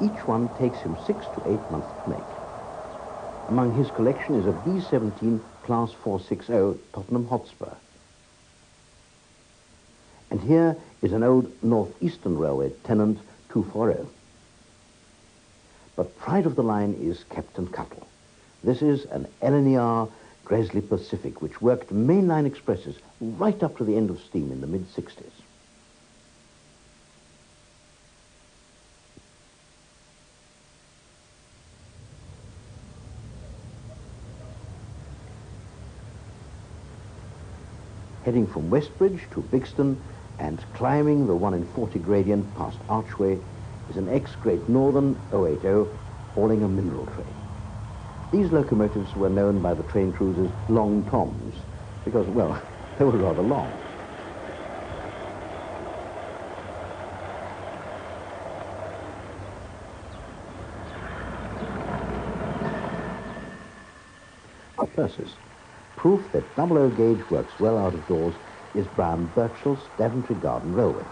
Each one takes him 6 to 8 months to make. Among his collection is a B-17 Class 460 Tottenham Hotspur. And here is an old North Eastern Railway Tennant 240. But pride of the line is Captain Cuttle. This is an LNER Gresley Pacific, which worked mainline expresses right up to the end of steam in the mid-60s. Heading from Westbridge to Bigston and climbing the 1 in 40 gradient past Archway is an ex-Great Northern 080 hauling a mineral train. These locomotives were known by the train crews as Long Toms because, well, they were rather long. Versus. Proof that 00 gauge works well out of doors is Brian Birchall's Daventry Garden Railway.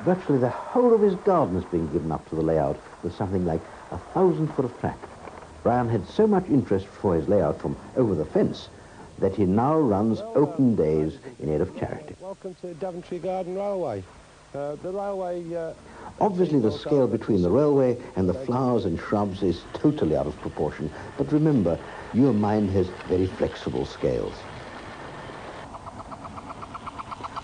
Virtually the whole of his garden is being given up to the layout with something like 1,000 foot of track. Brian had so much interest for his layout from over the fence that he now runs open days in aid of charity. Welcome to Daventry Garden Railway. The railway... Obviously the scale between the railway and the flowers and shrubs is totally out of proportion, but remember, your mind has very flexible scales.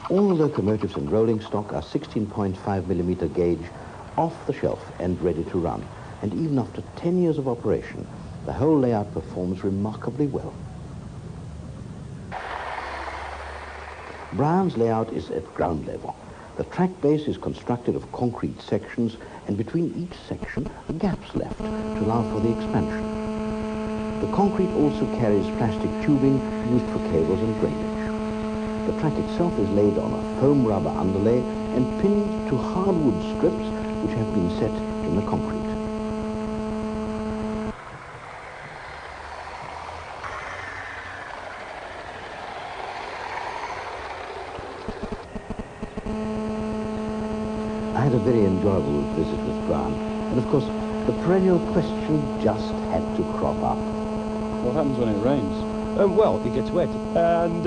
All the locomotives and rolling stock are 16.5mm gauge, off the shelf and ready to run. And even after 10 years of operation, the whole layout performs remarkably well. Brian's layout is at ground level. The track base is constructed of concrete sections, and between each section are gaps left to allow for the expansion. The concrete also carries plastic tubing used for cables and drainage. The track itself is laid on a foam rubber underlay and pinned to hardwood strips which have been set in the concrete. I had a very enjoyable visit with Brian, and of course the perennial question just had to crop up. What happens when it rains? well, it gets wet, and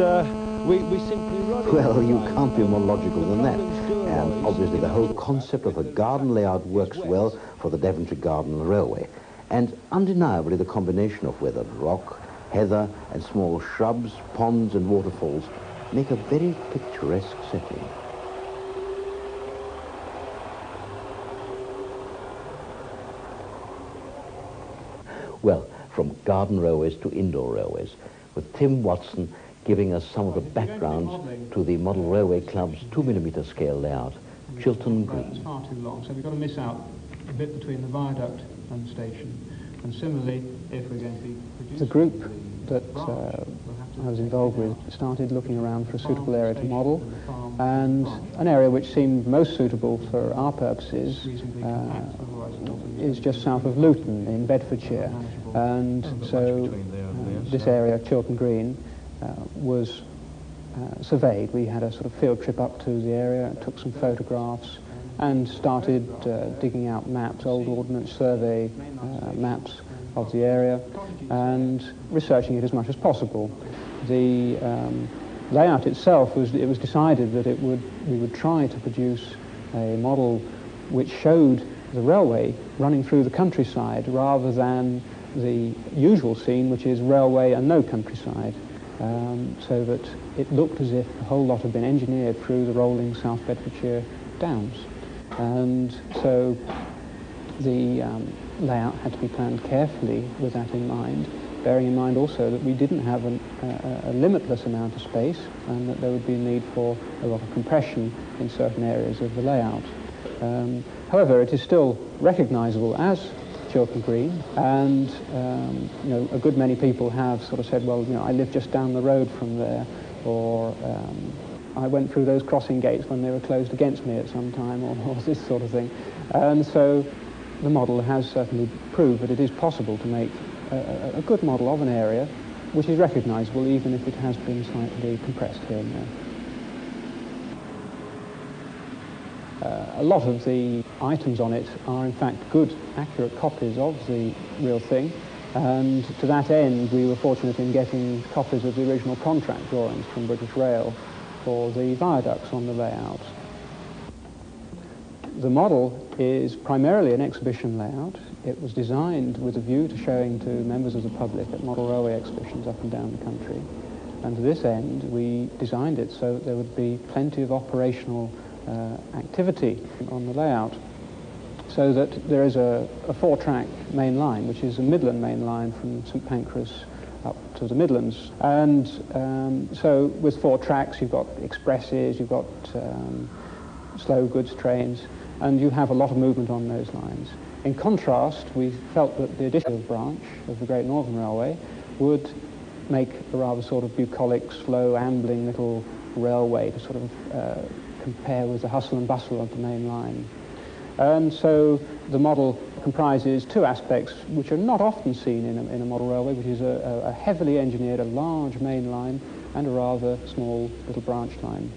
we simply run it. Well, you can't be more logical than that. And obviously the whole concept of a garden layout works well for the Daventry Garden Railway. And undeniably the combination of weathered rock, heather and small shrubs, ponds and waterfalls make a very picturesque setting. Well, from garden railways to indoor railways, with Tim Watson giving us some of the backgrounds to the Model Railway Club's 2mm scale layout, Chilton Green. It's far too long, so we've got to miss out a bit between the viaduct and the station. And similarly, if we're going to be producing... The group that I was involved with started looking around for a suitable area to model, and an area which seemed most suitable for our purposes is just south of Luton in Bedfordshire. And so this area, Chilton Green, was surveyed. We had a sort of field trip up to the area, took some photographs, and started digging out maps, old Ordnance Survey maps of the area, and researching it as much as possible. The layout itself it was decided that we would try to produce a model which showed the railway running through the countryside rather than the usual scene, which is railway and no countryside, so that it looked as if the whole lot had been engineered through the rolling South Bedfordshire Downs. And so the layout had to be planned carefully with that in mind, bearing in mind also that we didn't have a limitless amount of space and that there would be a need for a lot of compression in certain areas of the layout. However, it is still recognizable as Chilton Green, and you know, a good many people have sort of said, well, you know, I live just down the road from there, or I went through those crossing gates when they were closed against me at some time, or this sort of thing. And so the model has certainly proved that it is possible to make a good model of an area which is recognizable even if it has been slightly compressed here and there. A lot of the items on it are in fact good, accurate copies of the real thing, and to that end we were fortunate in getting copies of the original contract drawings from British Rail for the viaducts on the layout. The model is primarily an exhibition layout. It was designed with a view to showing to members of the public at model railway exhibitions up and down the country, and to this end we designed it so that there would be plenty of operational activity on the layout, so that there is a four-track main line, which is a Midland main line from St Pancras up to the Midlands. And so with four tracks you've got expresses, you've got slow goods trains, and you have a lot of movement on those lines. In contrast, we felt that the additional branch of the Great Northern Railway would make a rather sort of bucolic, slow, ambling little railway to sort of compare with the hustle and bustle of the main line. And so the model comprises two aspects which are not often seen in a model railway, which is a heavily engineered, a large main line and a rather small little branch line.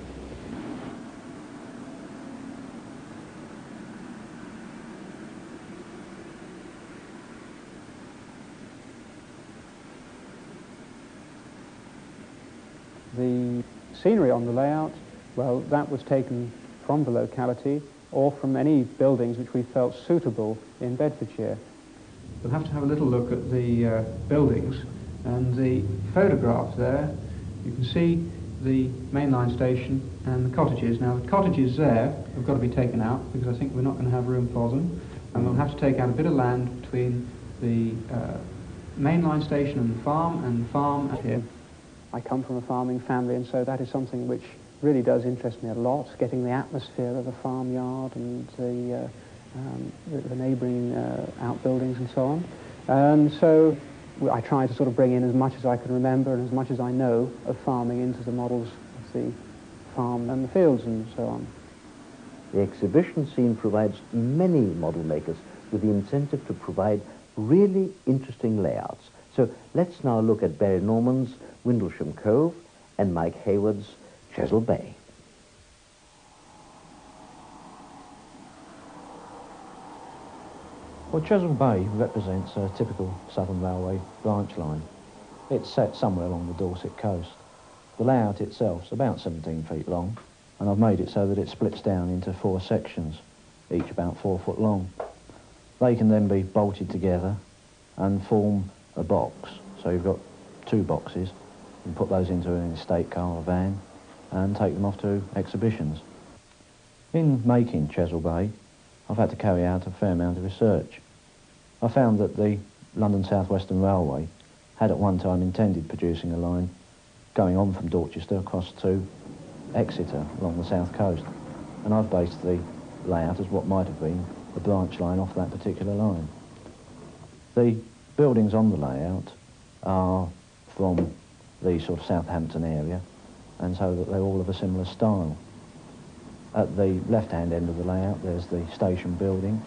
The scenery on the layout, well, that was taken from the locality or from any buildings which we felt suitable in Bedfordshire. We'll have to have a little look at the buildings, and the photograph there, you can see the mainline station and the cottages. Now the cottages there have got to be taken out because I think we're not going to have room for them, and we'll have to take out a bit of land between the mainline station and the farm here. I come from a farming family, and so that is something which really does interest me a lot, getting the atmosphere of a farmyard and the neighbouring outbuildings and so on. And so I try to sort of bring in as much as I can remember and as much as I know of farming into the models of the farm and the fields and so on. The exhibition scene provides many model makers with the incentive to provide really interesting layouts. So let's now look at Barry Norman's Windlesham Cove and Mike Hayward's Chisell Bay. Well, Chisell Bay represents a typical Southern Railway branch line. It's set somewhere along the Dorset coast. The layout itself is about 17 feet long, and I've made it so that it splits down into 4 sections, each about 4 foot long. They can then be bolted together and form a box. So you've got 2 boxes, and put those into an estate car or van and take them off to exhibitions. In making Chisell Bay, I've had to carry out a fair amount of research. I found that the London South Western Railway had at one time intended producing a line going on from Dorchester across to Exeter along the south coast, and I've based the layout as what might have been the branch line off that particular line. The buildings on the layout are from the sort of Southampton area, and so that they're all of a similar style. At the left-hand end of the layout there's the station building.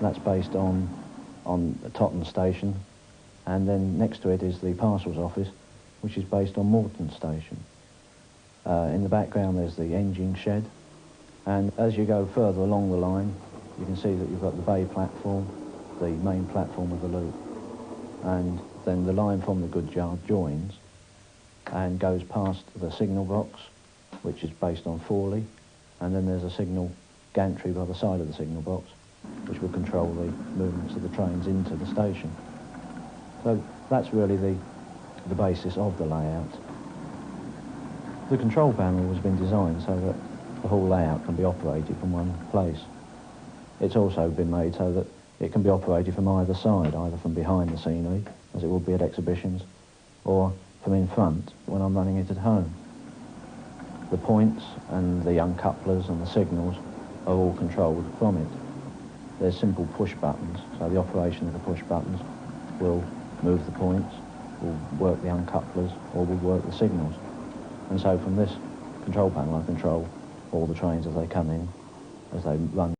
That's based on Totton Station, and then next to it is the parcels office, which is based on Moreton Station. In the background there's the engine shed, and as you go further along the line you can see that you've got the bay platform, the main platform of the loop, and then the line from the goods yard joins and goes past the signal box, which is based on Forley, and then there's a signal gantry by the side of the signal box, which will control the movements of the trains into the station. So that's really the basis of the layout. The control panel has been designed so that the whole layout can be operated from one place. It's also been made so that it can be operated from either side, either from behind the scenery, as it would be at exhibitions, or from in front when I'm running it at home. The points and the uncouplers and the signals are all controlled from it. There's simple push buttons, so the operation of the push buttons will move the points, will work the uncouplers, or will work the signals. And so from this control panel I control all the trains as they come in, as they run